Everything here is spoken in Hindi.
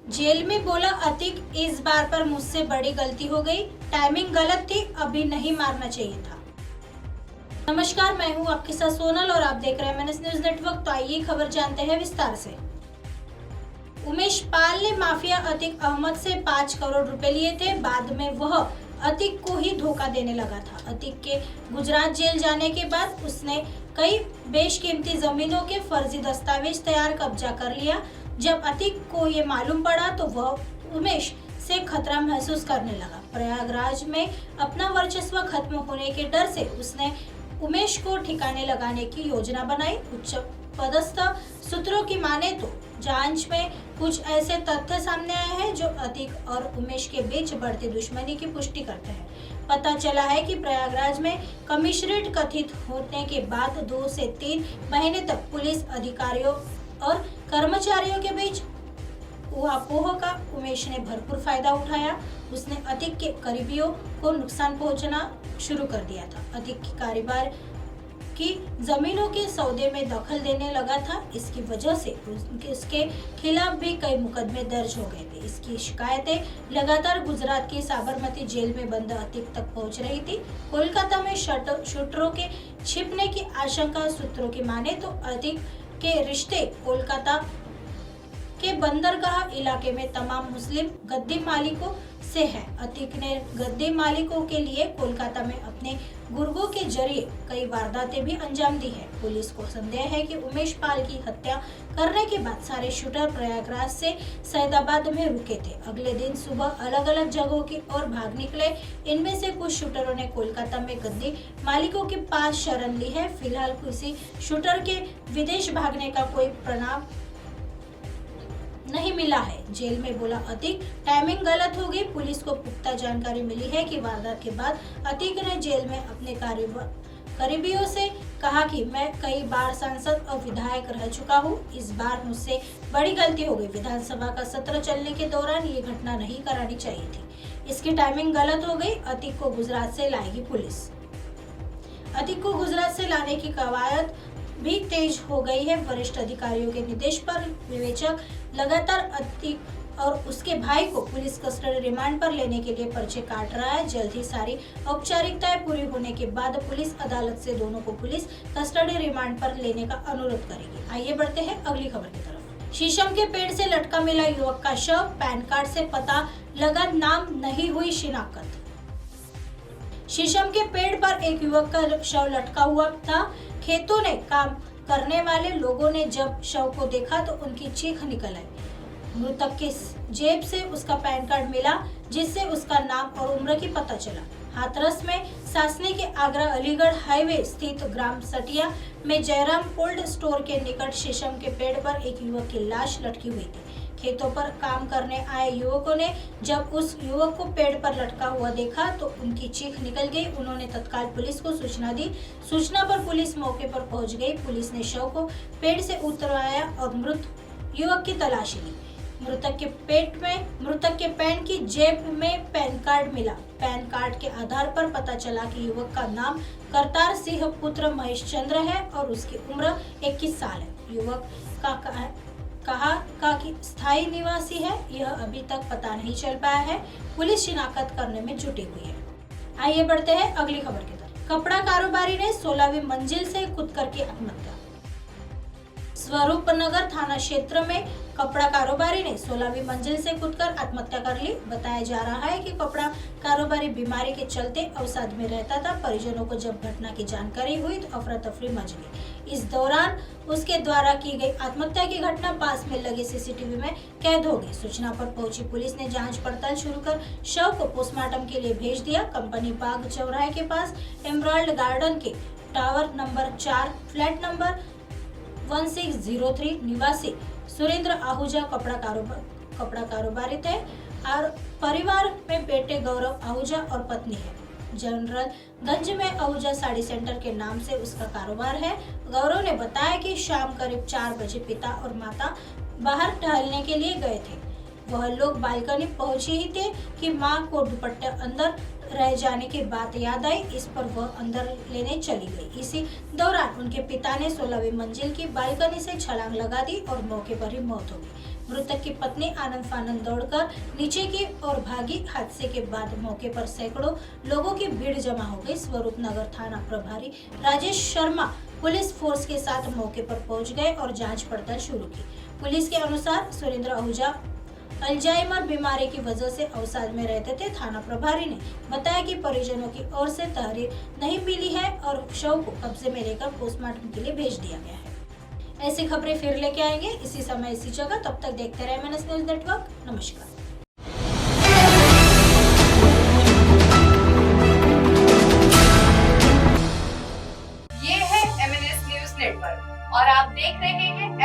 जेल में बोला अतिक, इस बार पर मुझसे बड़ी गलती हो गई, टाइमिंग गलत थी, अभी नहीं मारना चाहिए था। नमस्कार, मैं हूं आपके साथ सोनल और आप देख रहे हैं मेनस न्यूज नेटवर्क। तो आइए खबर जानते हैं विस्तार से। उमेश पाल ने माफिया अतिक अहमद से 5 करोड़ रुपए लिए थे। बाद में वह अतिक को ही धोखा देने लगा था। अतिक के गुजरात जेल जाने के बाद उसने कई बेशकीमती जमीनों के फर्जी दस्तावेज तैयार कब्जा कर लिया। जब अतिक को ये मालूम पड़ा तो वह उमेश से खतरा महसूस करने लगा। प्रयागराज में अपना वर्चस्व खत्म होने के डर से उसने उमेश को ठिकाने लगाने की योजना बनाई। उच्च पदस्थ सूत्रों की माने तो जांच में कुछ ऐसे तथ्य सामने आए हैं जो अतिक और उमेश के बीच बढ़ती दुश्मनी की पुष्टि करते हैं। पता चला है कि प्रयागराज में कमिश्नरेट कथित होने के बाद 2 से 3 महीने तक पुलिस अधिकारियों और कर्मचारियों के बीच ऊहापोह का उमेश ने भरपूर फायदा उठाया। उसने अतिक के करीबियों को नुकसान पहुंचाना शुरू कर दिया था। अतिक की कारोबार की जमीनों के सौदे में दखल देने लगा था। इसकी वजह से उसके खिलाफ भी कई मुकदमे दर्ज हो गए थे। इसकी शिकायतें लगातार गुजरात की साबरमती जेल में बंद अतिक तक पहुंच रही थी। कोलकाता में शूटरों के छिपने की आशंका, सूत्रों की माने तो अतिक के रिश्ते कोलकाता के बंदरगाह इलाके में तमाम मुस्लिम गद्दी मालिकों से है। अतिक ने गद्दी मालिकों के लिए कोलकाता में अपने गुर्गों के जरिए कई वारदातें भी अंजाम दी है। पुलिस को संदेह है कि उमेश पाल की हत्या करने के बाद सारे शूटर प्रयागराज से सैदाबाद में रुके थे। अगले दिन सुबह अलग अलग जगहों की ओर भाग निकले। इनमें से कुछ शूटरों ने कोलकाता में गद्दी मालिकों के पास शरण ली है। फिलहाल किसी शूटर के विदेश भागने का कोई प्रमाण नहीं मिला है। जेल में बोला अतिक, टाइमिंग गलत हो गई। पुलिस को पुख्ता जानकारी मिली है कि वारदात के बाद अतिक ने जेल में अपने करीबियों से कहा कि मैं कई बार सांसद और विधायक रह चुका हूं, इस बार मुझसे बड़ी गलती हो गई। विधानसभा का सत्र चलने के दौरान ये घटना नहीं करानी चाहिए थी। इसकी टाइमिंग गलत हो गई। अतिक को गुजरात से लाएगी पुलिस। अतिक को गुजरात से लाने की कवायद भी तेज हो गई है। वरिष्ठ अधिकारियों के निर्देश पर विवेचक लगातार अतिक और उसके भाई को पुलिस कस्टडी रिमांड पर लेने के लिए पर्चे काट रहा है। जल्द ही सारी औपचारिकताएं पूरी होने के बाद पुलिस अदालत से दोनों को पुलिस कस्टडी रिमांड पर लेने का अनुरोध करेगी। आइए बढ़ते हैं अगली खबर की तरफ। शीशम के पेड़ से लटका मिला युवक का शव, पैन कार्ड से पता लगा, नाम नहीं हुई शिनाख्त। शीशम के पेड़ पर एक युवक का शव लटका हुआ था। खेतों ने काम करने वाले लोगों ने जब शव को देखा तो उनकी चीख निकल आई। मृतक के जेब से उसका पैन कार्ड मिला, जिससे उसका नाम और उम्र की पता चला। हाथरस में सासनी के आगरा अलीगढ़ हाईवे स्थित ग्राम सटिया में जयराम कोल्ड स्टोर के निकट शीशम के पेड़ पर एक युवक की लाश लटकी हुई थी। खेतों पर काम करने आए युवकों ने जब उस युवक को पेड़ पर लटका हुआ देखा तो उनकी चीख निकल गई। उन्होंने तत्काल पुलिस को सूचना दी। सूचना पर पुलिस मौके पर पहुंच गई। पुलिस ने शव को पेड़ से उतरवाया और मृत युवक की तलाशी ली। मृतक के पैंट की जेब में पैन कार्ड मिला। पैन कार्ड के आधार पर पता चला कि युवक का नाम करतार सिंह पुत्र महेश चंद्र है और उसकी उम्र 21 साल है। युवक का कि स्थायी निवासी है, यह अभी तक पता नहीं चल पाया है। पुलिस शिनाख्त करने में जुटी हुई है। आइए बढ़ते हैं अगली खबर की तरफ। कपड़ा कारोबारी ने 16वीं मंजिल से कूद करके आत्महत्या। स्वरूपनगर थाना क्षेत्र में कपड़ा कारोबारी ने 16वीं मंजिल से कूदकर आत्महत्या कर ली। बताया जा रहा है कि कपड़ा कारोबारी बीमारी के चलते अवसाद में रहता था। परिजनों को जब घटना की जानकारी हुई तो अफरा तफरी मच गई। इस दौरान उसके द्वारा की गई आत्महत्या की घटना पास में लगे सीसीटीवी में कैद हो गई। सूचना पर पहुंची पुलिस ने जांच पड़ताल शुरू कर शव को पोस्टमार्टम के लिए भेज दिया। कंपनी बाग चौराहे के पास एमराल्ड गार्डन के टावर नंबर 4 फ्लैट नंबर 1603 निवासी सुरेंद्र आहूजा कपड़ा कारोबारी थे और परिवार में बेटे गौरव आहूजा और पत्नी है। जनरल गंज में आहूजा साड़ी सेंटर के नाम से उसका कारोबार है। गौरव ने बताया कि शाम करीब 4 बजे पिता और माता बाहर टहलने के लिए गए थे। वह लोग बालकनी पहुंचे ही थे कि मां को दुपट्टे अंदर रह जाने की बात याद आई। इस पर वह अंदर लेने चली गई। इसी दौरान उनके पिता ने 16वीं मंजिल की बालकनी से छलांग लगा दी और मौके पर ही मौत हो गई। मृतक की पत्नी आनंद फानंद दौड़कर नीचे की ओर भागी। हादसे के बाद मौके पर सैकड़ों लोगों की भीड़ जमा हो गई। स्वरूप नगर थाना प्रभारी राजेश शर्मा पुलिस फोर्स के साथ मौके पर पहुंच गए और जांच पड़ताल शुरू की। पुलिस के अनुसार सुरेंद्र आहूजा अल्जाइमर बीमारी की वजह से अवसाद में रहते थे। थाना प्रभारी ने बताया कि परिजनों की ओर से तहरीर नहीं मिली है और शव को कब्जे में लेकर पोस्टमार्टम के लिए भेज दिया गया है। ऐसी खबरें फिर लेके आएंगे इसी समय इसी जगह। तब तक देखते रहे MNS न्यूज नेटवर्क। नमस्कार। ये है MNS न्यूज नेटवर्क और आप देख रहे हैं